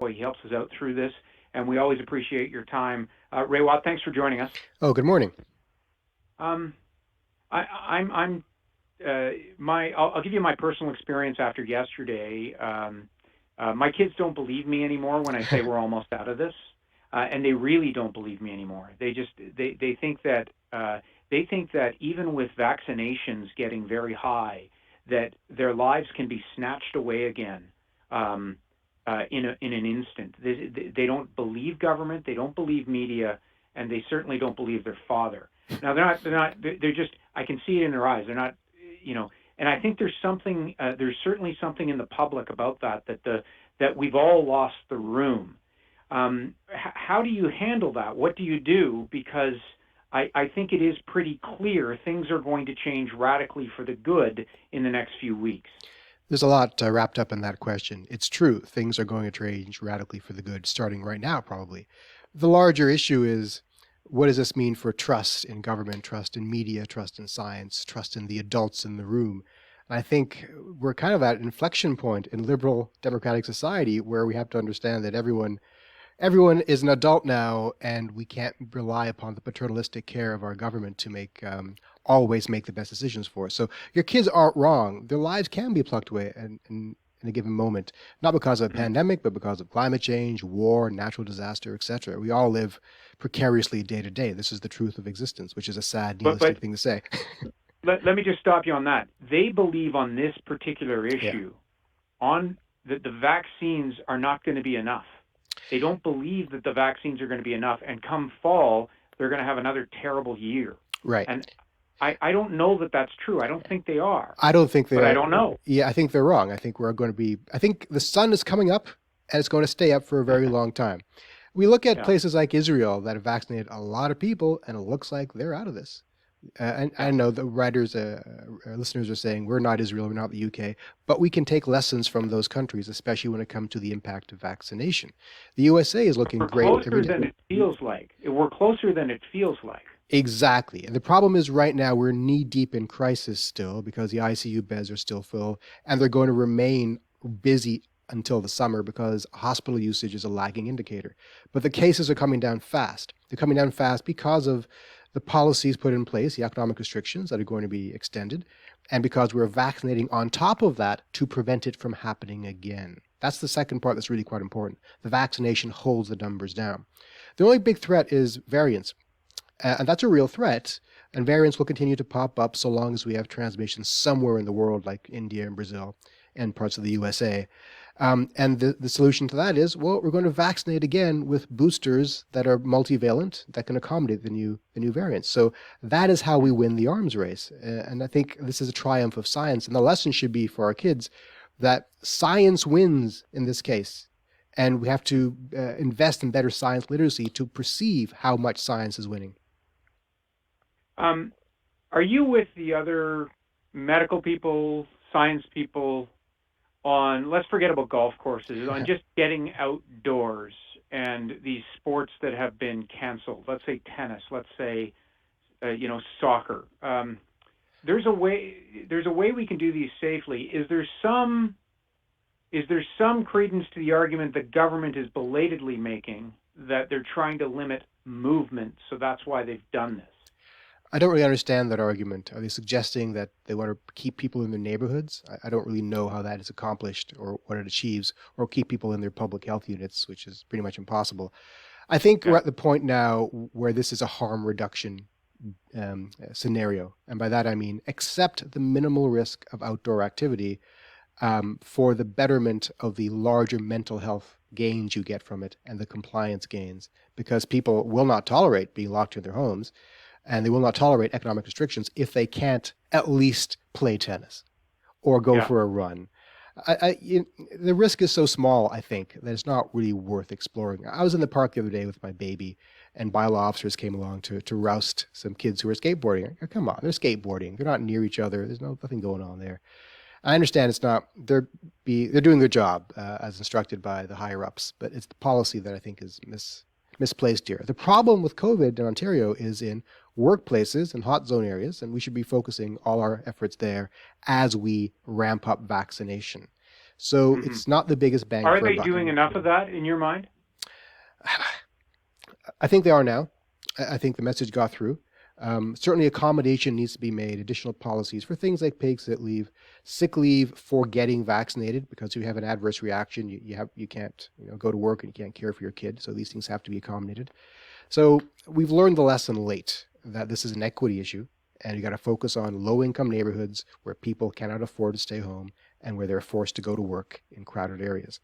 He helps us out through this, and we always appreciate your time. Raywat, thanks for joining us. Oh, good morning. Um, I'll give you my personal experience after yesterday. My kids don't believe me anymore when I say we're almost out of this, and they really don't believe me anymore. They think that even with vaccinations getting very high, that their lives can be snatched away again in an instant. They don't believe government, they don't believe media, and they certainly don't believe their father. Now they're just, I can see it in their eyes. They're not, and I think there's certainly something in the public about that we've all lost the room. How do you handle that? What do you do? Because I think it is pretty clear things are going to change radically for the good in the next few weeks. There's a lot wrapped up in that question. It's true, things are going to change radically for the good, starting right now, probably. The larger issue is, what does this mean for trust in government, trust in media, trust in science, trust in the adults in the room? And I think we're kind of at an inflection point in liberal democratic society where we have to understand that everyone is an adult now, and we can't rely upon the paternalistic care of our government to always make the best decisions for us. So your kids aren't wrong. Their lives can be plucked away in a given moment, not because of a pandemic, but because of climate change, war, natural disaster, etc. We all live precariously day to day. This is the truth of existence, which is a sad, nihilistic thing to say. Let me just stop you on that. They believe on this particular issue, on that the vaccines are not going to be enough. They don't believe that the vaccines are going to be enough, and come fall, they're going to have another terrible year. Right. And I don't know that that's true. I don't think they are. I don't think they are. But I don't know. Yeah, I think they're wrong. I think the sun is coming up, and it's going to stay up for a very long time. We look at places like Israel that have vaccinated a lot of people, and it looks like they're out of this. And I know the writers, listeners are saying, we're not Israel, we're not the UK, but we can take lessons from those countries, especially when it comes to the impact of vaccination. The USA is looking great. We're closer than it feels like. We're closer than it feels like. Exactly. And the problem is right now we're knee deep in crisis still because the ICU beds are still full, and they're going to remain busy until the summer because hospital usage is a lagging indicator. But the cases are coming down fast. They're coming down fast because of the policies put in place, the economic restrictions that are going to be extended, and because we're vaccinating on top of that to prevent it from happening again. That's the second part that's really quite important. The vaccination holds the numbers down. The only big threat is variants, and that's a real threat, and variants will continue to pop up so long as we have transmission somewhere in the world like India and Brazil and parts of the USA. And the solution to that is, well, we're going to vaccinate again with boosters that are multivalent that can accommodate the new variants. So that is how we win the arms race. And I think this is a triumph of science. And the lesson should be for our kids that science wins in this case. And we have to invest in better science literacy to perceive how much science is winning. Are you with the other medical people, science people, on, let's forget about golf courses, on just getting outdoors and these sports that have been canceled? Let's say tennis, let's say, soccer. There's a way we can do these safely. Is there some credence to the argument that government is belatedly making that they're trying to limit movement, so that's why they've done this? I don't really understand that argument. Are they suggesting that they want to keep people in their neighborhoods? I don't really know how that is accomplished or what it achieves, or keep people in their public health units, which is pretty much impossible. I think we're at the point now where this is a harm reduction scenario. And by that I mean accept the minimal risk of outdoor activity for the betterment of the larger mental health gains you get from it and the compliance gains, because people will not tolerate being locked in their homes. And they will not tolerate economic restrictions if they can't at least play tennis or go for a run. The risk is so small, I think, that it's not really worth exploring. I was in the park the other day with my baby, and bylaw officers came along to roust some kids who were skateboarding. Come on, they're skateboarding. They're not near each other. There's nothing going on there. I understand it's not, they're doing their job as instructed by the higher ups, but it's the policy that I think is misplaced here. The problem with COVID in Ontario is in workplaces and hot zone areas, and we should be focusing all our efforts there as we ramp up vaccination. So Hmm. it's not the biggest bang Are for a they buck. doing enough of that in your mind? I think they are now. I think the message got through. Certainly, accommodation needs to be made, additional policies for things like paid sick leave for getting vaccinated, because if you have an adverse reaction, you can't go to work and you can't care for your kid. So these things have to be accommodated. So we've learned the lesson late that this is an equity issue, and you got to focus on low-income neighborhoods where people cannot afford to stay home and where they're forced to go to work in crowded areas.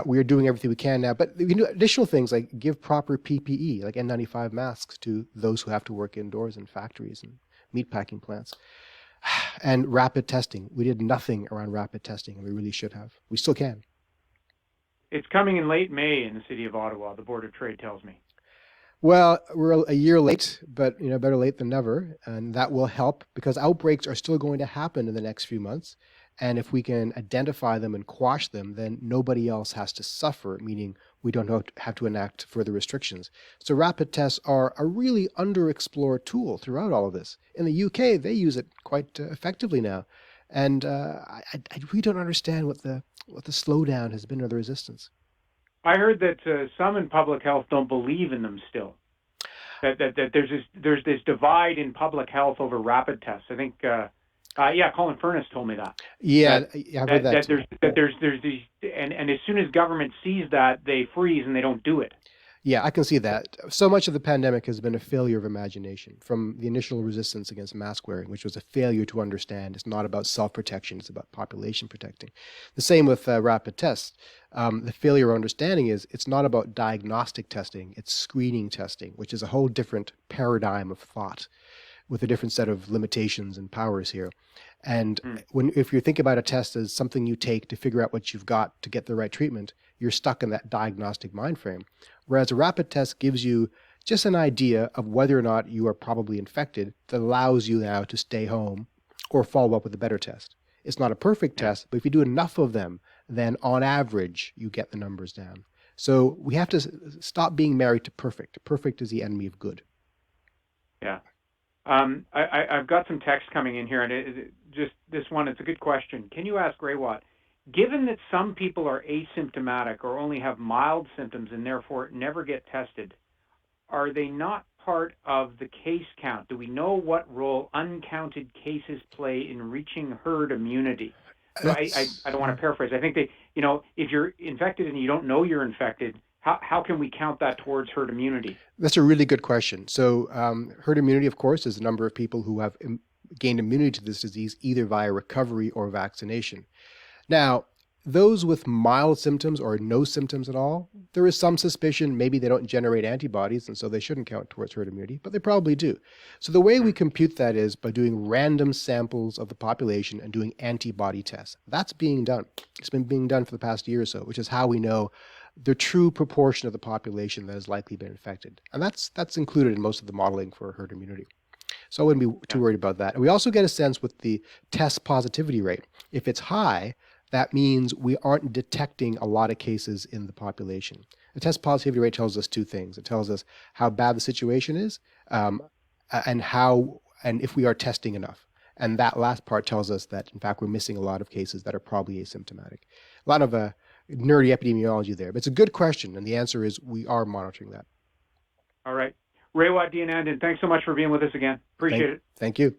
We are doing everything we can now, but we can do additional things like give proper PPE, like N95 masks, to those who have to work indoors in factories and meatpacking plants. And rapid testing. We did nothing around rapid testing, and we really should have. We still can. It's coming in late May in the city of Ottawa, the Board of Trade tells me. Well, we're a year late, but better late than never, and that will help because outbreaks are still going to happen in the next few months. And if we can identify them and quash them, then nobody else has to suffer, meaning we don't have to enact further restrictions. So rapid tests are a really underexplored tool throughout all of this. In the UK, they use it quite effectively now, and I really don't understand what the slowdown has been or the resistance. I heard that some in public health don't believe in them still. That there's this divide in public health over rapid tests. I think, Colin Furness told me that. Yeah, I've heard that too. There's these, and as soon as government sees that, they freeze and they don't do it. Yeah, I can see that. So much of the pandemic has been a failure of imagination, from the initial resistance against mask wearing, which was a failure to understand it's not about self-protection, it's about population protecting. The same with rapid tests. The failure of understanding is it's not about diagnostic testing, it's screening testing, which is a whole different paradigm of thought with a different set of limitations and powers here. And if you think about a test as something you take to figure out what you've got to get the right treatment, you're stuck in that diagnostic mind frame. Whereas a rapid test gives you just an idea of whether or not you are probably infected that allows you now to stay home or follow up with a better test. It's not a perfect test, but if you do enough of them, then on average, you get the numbers down. So we have to stop being married to perfect. Perfect is the enemy of good. Yeah. I've got some text coming in here, and just this one, it's a good question. Can you ask Raywat, given that some people are asymptomatic or only have mild symptoms and therefore never get tested, are they not part of the case count? Do we know what role uncounted cases play in reaching herd immunity? So I don't want to paraphrase. I think if you're infected and you don't know you're infected, how can we count that towards herd immunity? That's a really good question. So herd immunity, of course, is the number of people who have gained immunity to this disease either via recovery or vaccination. Now, those with mild symptoms or no symptoms at all, there is some suspicion maybe they don't generate antibodies, and so they shouldn't count towards herd immunity, but they probably do. So the way we compute that is by doing random samples of the population and doing antibody tests. That's being done. It's been being done for the past year or so, which is how we know the true proportion of the population that has likely been infected. And that's included in most of the modeling for herd immunity. So I wouldn't be too worried about that. And we also get a sense with the test positivity rate. If it's high, that means we aren't detecting a lot of cases in the population. The test positivity rate tells us two things. It tells us how bad the situation is, and if we are testing enough. And that last part tells us that, in fact, we're missing a lot of cases that are probably asymptomatic. A lot of nerdy epidemiology there. But it's a good question, and the answer is we are monitoring that. All right. Raywat Deonandan, thanks so much for being with us again. Appreciate it. Thank you.